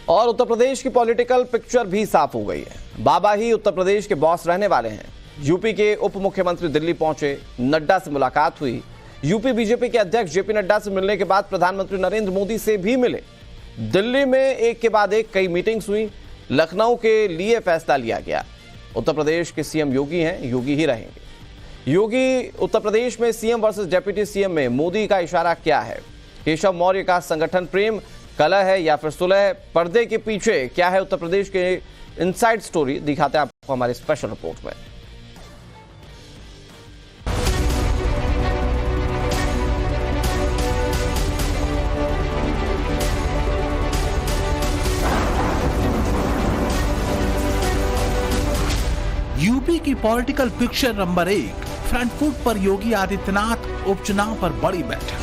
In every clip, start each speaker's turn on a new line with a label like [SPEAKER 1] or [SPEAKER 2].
[SPEAKER 1] और उत्तर प्रदेश की political picture भी साफ हो गई है। बाबा ही उत्तर प्रदेश के बॉस रहने वाले हैं। यूपी के उप मुख्यमंत्री दिल्ली पहुंचे, नड्डा से मुलाकात हुई। यूपी बीजेपी के अध्यक्ष जेपी नड्डा से मिलने के बाद प्रधानमंत्री नरेंद्र मोदी से भी मिले। दिल्ली में एक के बाद एक कई मीटिंग्स हुई। लखनऊ के लिए फैसला लिया गया। उत्तर प्रदेश के सीएम योगी हैं, योगी ही रहेंगे। योगी उत्तर प्रदेश में सीएम वर्सेस डिप्टी सीएम में मोदी का इशारा क्या है? केशव मौर्य का संगठन प्रेम कलह है या फिर सुलह? पर्दे के पीछे क्या है उत्तर प्रदेश के इनसाइड स्टोरी, दिखाते हैं आपको हमारी स्पेशल रिपोर्ट में।
[SPEAKER 2] यूपी की political picture number 1, front foot पर योगी आदित्यनाथ, उपचुनाव पर बड़ी बैठक।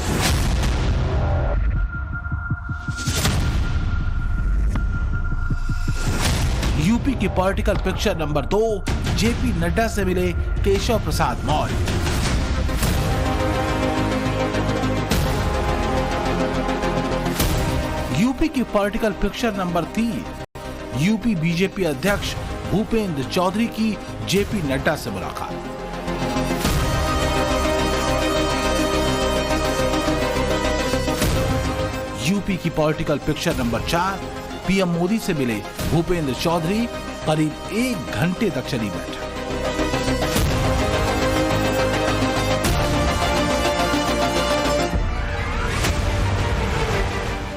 [SPEAKER 2] यूपी की political picture number 2, JP Nadda से मिले केशव प्रसाद मौर्य। यूपी की political picture number 3, UP BJP अध्यक्ष भूपेंद्र चौधरी की जेपी नड्डा से मुलाकात। यूपी की political picture number 4, PM Modi से मिले भूपेंद्र चौधरी, करीब 1 घंटे तक चली बैठक।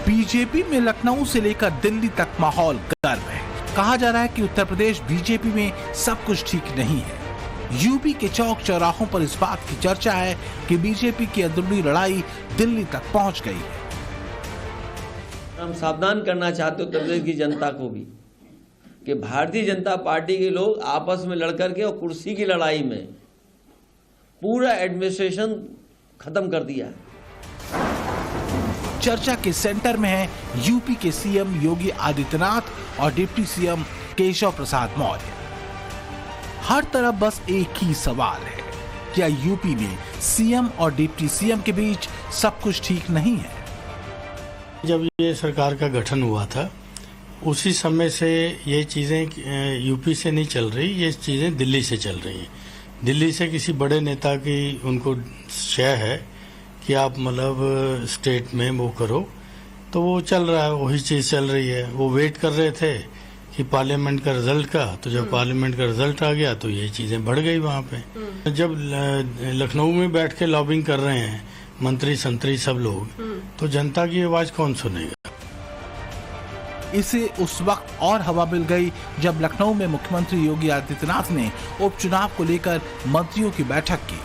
[SPEAKER 2] बीजेपी में लखनऊ से लेकर दिल्ली तक माहौल गर्म है। कहा जा रहा है कि उत्तर प्रदेश बीजेपी में सब कुछ ठीक नहीं है। यूपी के चौक चौराहों पर इस बात की चर्चा है कि बीजेपी की अंदरूनी लड़ाई दिल्ली तक पहुंच गई है।
[SPEAKER 3] हम सावधान करना चाहते उत्तर प्रदेश की जनता को भी कि भारतीय जनता पार्टी के लोग आपस में लड़कर के और कुर्सी की लड़ाई में पूरा एडमिनिस्ट्रेशन खत्म कर दिया है।
[SPEAKER 2] चर्चा के सेंटर में है यूपी के सीएम योगी आदित्यनाथ और डिप्टी सीएम केशव प्रसाद मौर्य। हर तरफ बस एक ही सवाल है, क्या यूपी में सीएम और डिप्टी सीएम के बीच सब कुछ ठीक नहीं है?
[SPEAKER 4] जब ये सरकार का गठन हुआ था उसी समय से ये चीज़ें यूपी से नहीं चल रही, ये चीज़ें दिल्ली से चल रही हैं। दिल्ली से किसी बड़े नेता की उनको शय है कि आप मतलब स्टेट में वो करो, तो वो चल रहा है, वही चीज़ चल रही है। वो वेट कर रहे थे कि पार्लियामेंट का रिजल्ट का, तो जब पार्लियामेंट का रिजल्ट आ गया तो ये चीज़ें बढ़ गई वहाँ पे। जब लखनऊ में बैठ के लॉबिंग कर रहे हैं मंत्री संतरी सब लोग, तो जनता की आवाज कौन सुनेगा?
[SPEAKER 2] इसे उस वक्त और हवा मिल गई जब लखनऊ में मुख्यमंत्री योगी आदित्यनाथ ने उपचुनाव को लेकर मंत्रियों की बैठक की।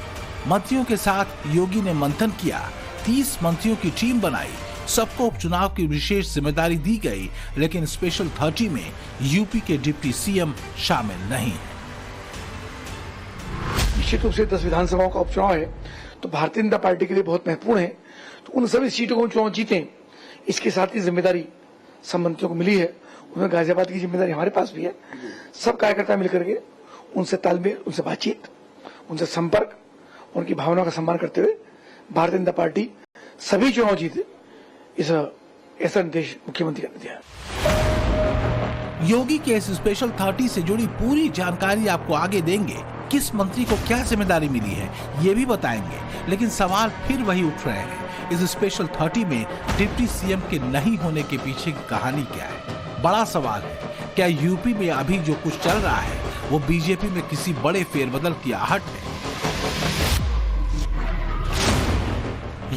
[SPEAKER 2] मंत्रियों के साथ योगी ने मंथन किया, 30 मंत्रियों की टीम बनाई, सबको उपचुनाव की विशेष जिम्मेदारी दी गई, लेकिन स्पेशल 30 में यूपी के डिप्टी सीएम शामिल नहीं है।
[SPEAKER 5] निश्चित रूप से 10 विधानसभाओं का उपचुनाव है तो भारतीय जनता पार्टी के लिए बहुत महत्वपूर्ण है। तो उन सभी सीटों को चुनाव जीतें, इसके साथ ही जिम्मेदारी सब मंत्रियों को मिली है। उनमें गाजियाबाद की जिम्मेदारी हमारे पास भी है। सब कार्यकर्ता मिलकर के उनसे तालमेल, उनसे बातचीत, उनसे संपर्क, उनकी भावनाओं का सम्मान करते हुए भारतीय जनता पार्टी सभी चुनाव जीते, इस ऐसा निर्देश मुख्यमंत्री ने दिया।
[SPEAKER 2] योगी के इस स्पेशल 30 से जुड़ी पूरी जानकारी आपको आगे देंगे। किस मंत्री को क्या जिम्मेदारी मिली है ये भी बताएंगे, लेकिन सवाल फिर वही उठ रहे हैं, इस स्पेशल 30 में डिप्टी सीएम के नहीं होने के पीछे की कहानी क्या है? बड़ा सवाल है, क्या यूपी में अभी जो कुछ चल रहा है वो बीजेपी में किसी बड़े फेरबदल की आहट है?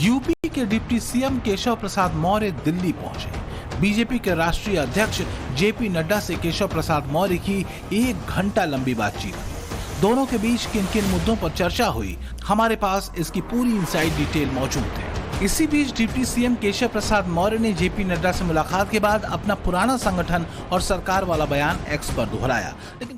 [SPEAKER 2] यूपी के डिप्टी सीएम केशव प्रसाद मौर्य दिल्ली पहुंचे। बीजेपी के राष्ट्रीय अध्यक्ष जेपी नड्डा से केशव प्रसाद मौर्य की 1 घंटा लंबी बातचीत। दोनों के बीच किन किन मुद्दों पर चर्चा हुई, हमारे पास इसकी पूरी इनसाइड डिटेल मौजूद है। इसी बीच डिप्टी सीएम केशव प्रसाद मौर्य ने जेपी नड्डा से मुलाकात के बाद अपना पुराना संगठन और सरकार वाला बयान एक्स पर दोहराया, लेकिन